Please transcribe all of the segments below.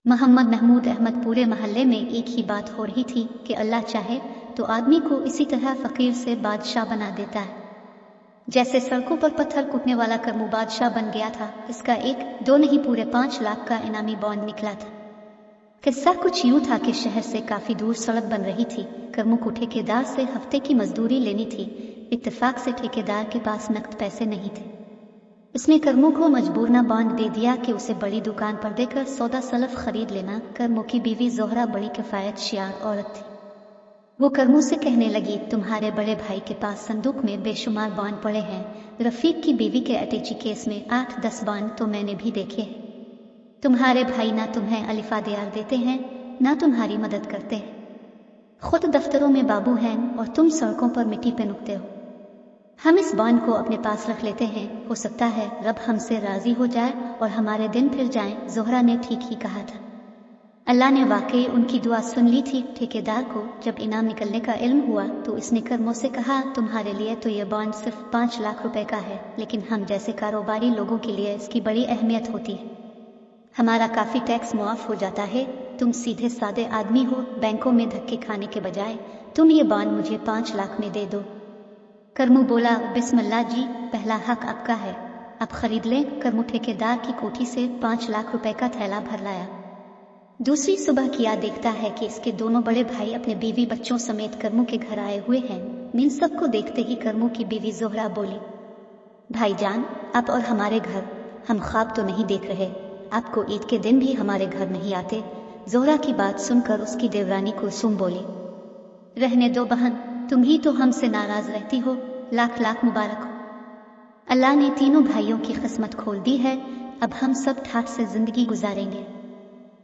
मोहम्मद महमूद अहमद पूरे महल्ले में एक ही बात हो रही थी कि अल्लाह चाहे तो आदमी को इसी तरह फकीर से बादशाह बना देता है। जैसे सड़कों पर पत्थर कूटने वाला करमू बादशाह बन गया था, इसका एक दो नहीं पूरे 5 लाख का इनामी बॉन्ड निकला था। किस्सा कुछ यूं था कि शहर से काफी दूर सड़क बन रही थी। करमू को ठेकेदार से हफ्ते की मजदूरी लेनी थी। इत्तेफाक से ठेकेदार के पास नकद पैसे नहीं थे। उसने करमू को मजबूरना बॉन्ड दे दिया कि उसे बड़ी दुकान पर देकर सौदा सलफ खरीद लेना। करमू की बीवी जोहरा बड़ी किफायत शियार औरत थी। वो करमू से कहने लगी, तुम्हारे बड़े भाई के पास संदूक में बेशुमार बॉन्ड पड़े हैं। रफीक की बीवी के अटैची केस में 8-10 बॉन्ड तो मैंने भी देखे हैं। तुम्हारे भाई ना तुम्हें अलिफा दियार देते हैं ना तुम्हारी मदद करते हैं। खुद दफ्तरों में बाबू हैं और तुम सड़कों पर मिट्टी पे नुकते हो। हम इस बॉन्ड को अपने पास रख लेते हैं, हो सकता है रब हमसे राजी हो जाए और हमारे दिन फिर जाएं। जोहरा ने ठीक ही कहा था। अल्लाह ने वाकई उनकी दुआ सुन ली थी। ठेकेदार को जब इनाम निकलने का इल्म हुआ तो इसने करमू से कहा, तुम्हारे लिए तो ये बॉन्ड सिर्फ 5 लाख रुपए का है, लेकिन हम जैसे कारोबारी लोगों के लिए इसकी बड़ी अहमियत होती है। हमारा काफी टैक्स मुआफ हो जाता है। तुम सीधे सादे आदमी हो, बैंकों में धक्के खाने के बजाय तुम ये बॉन्ड मुझे 5 लाख में दे दो। करमू बोला, बिस्मिल्लाह जी, पहला हक आपका है, आप खरीद लें। करमू ठेकेदार की कोठी से 5 लाख रुपए का थैला भर लाया। दूसरी सुबह किया देखता है कि इसके दोनों बड़े भाई अपने बीवी बच्चों समेत करमू के घर आए हुए हैं। इन सबको देखते ही करमू की बीवी जोहरा बोली, भाईजान, आप और हमारे घर, हम ख्वाब तो नहीं देख रहे? आपको ईद के दिन भी हमारे घर नहीं आते? जोहरा की बात सुनकर उसकी देवरानी कुलसुम बोली, रहने दो बहन, तुम ही तो हमसे नाराज रहती हो। लाख लाख मुबारक हो, अल्लाह ने तीनों भाइयों की किस्मत खोल दी है। अब हम सब ठाठ से जिंदगी गुजारेंगे।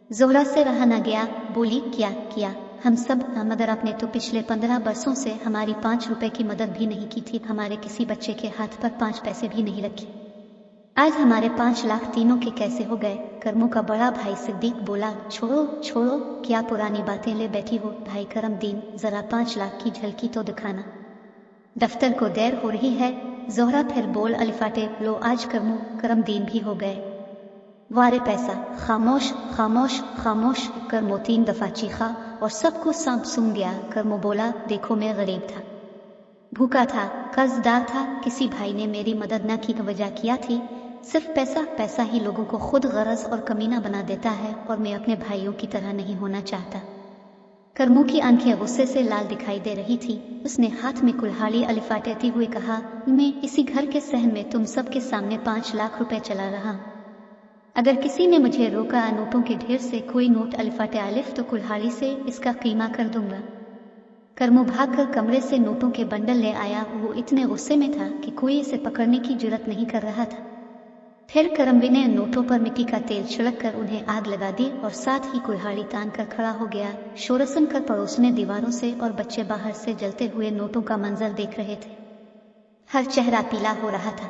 जोहरा से रहा न गया, बोली, क्या किया हम सब? मगर आपने तो पिछले 15 बरसों से हमारी 5 रुपए की मदद भी नहीं की थी, हमारे किसी बच्चे के हाथ पर 5 पैसे भी नहीं रखे। आज हमारे 5 लाख तीनों के कैसे हो गए? करमू का बड़ा भाई सिद्दीक बोला, छोड़ो छोड़ो, क्या पुरानी बातें ले बैठी हो? भाई करमदीन, जरा 5 लाख की झलकी तो दिखाना, दफ्तर को देर हो रही है। जोहरा फिर बोल अलिफाटे, लो आज करमू करमदीन भी हो गए। वारे पैसा, खामोश खामोश खामोश। करमू 3 दफा चीखा और सबको सांप सूंघ गया। करमू बोला, देखो मैं गरीब था, भूखा था, कर्जदार था, किसी भाई ने मेरी मदद न की वजह किया थी। सिर्फ पैसा पैसा ही लोगों को खुद गरज और कमीना बना देता है, और मैं अपने भाइयों की तरह नहीं होना चाहता। करमू की आंखें गुस्से से लाल दिखाई दे रही थी। उसने हाथ में कुल्हाड़ी अलिफाटेती हुए कहा, मैं इसी घर के सहन में तुम सबके सामने 5 लाख रुपए चला रहा हूं। अगर किसी ने मुझे रोका नोटों के ढेर से कोई नोट अलिफाटे अलिफ तो कुल्हाड़ी से इसका कीमा कर दूंगा। करमू भागकर कमरे से नोटों के बंडल ले आया। वो इतने गुस्से में था कि कोई इसे पकड़ने की जुर्रत नहीं कर रहा था। फिर करमवी ने नोटों पर मिट्टी का तेल छिड़क कर उन्हें आग लगा दी और साथ ही कुल्हाड़ी तान कर खड़ा हो गया। शोर सुनकर पड़ोसने दीवारों से और बच्चे बाहर से जलते हुए नोटों का मंजर देख रहे थे। हर चेहरा पीला हो रहा था।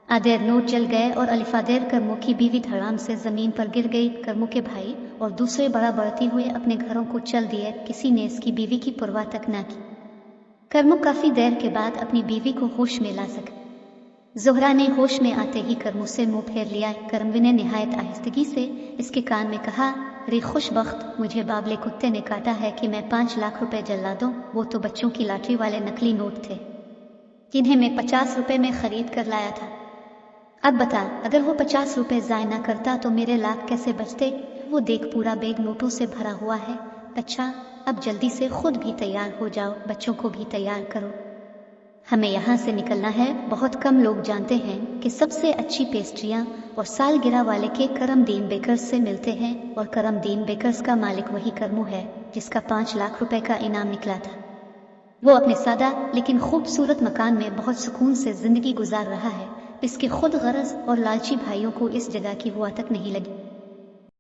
आधेर नोट जल गए और अलिफादेर करमू की बीवी धड़ाम से जमीन पर गिर गई। करमू के भाई और दूसरे बड़ा बढ़ती हुए अपने घरों को चल दिए। किसी ने इसकी बीवी की परवाह तक न की। करमू काफी देर के बाद अपनी बीवी को होश में ला सका। जोहरा ने होश में आते ही करमू से मुंह फेर लिया। करमवी ने निहायत आहिस्तगी से इसके कान में कहा, रे खुशबख्त, मुझे बाबले कुत्ते ने काटा है कि मैं 5 लाख रुपए जला दूं। वो तो बच्चों की लॉटरी वाले नकली नोट थे जिन्हें मैं 50 रुपए में खरीद कर लाया था। अब बता, अगर वो 50 रुपए ज़ाय ना करता तो मेरे लाख कैसे बचते? वो देख, पूरा बैग नोटों से भरा हुआ है। अच्छा, अब जल्दी से खुद भी तैयार हो जाओ, बच्चों को भी तैयार करो, हमें यहाँ से निकलना है। बहुत कम लोग जानते हैं कि सबसे अच्छी पेस्ट्रियाँ और सालगिरह वाले के करमदीन बेकर्स से मिलते हैं, और करमदीन बेकर्स का मालिक वही करमू है जिसका 5 लाख रुपए का इनाम निकला था। वो अपने सादा लेकिन खूबसूरत मकान में बहुत सुकून से जिंदगी गुजार रहा है। इसके खुद गरज और लालची भाइयों को इस जगह की हुआ तक नहीं लगी।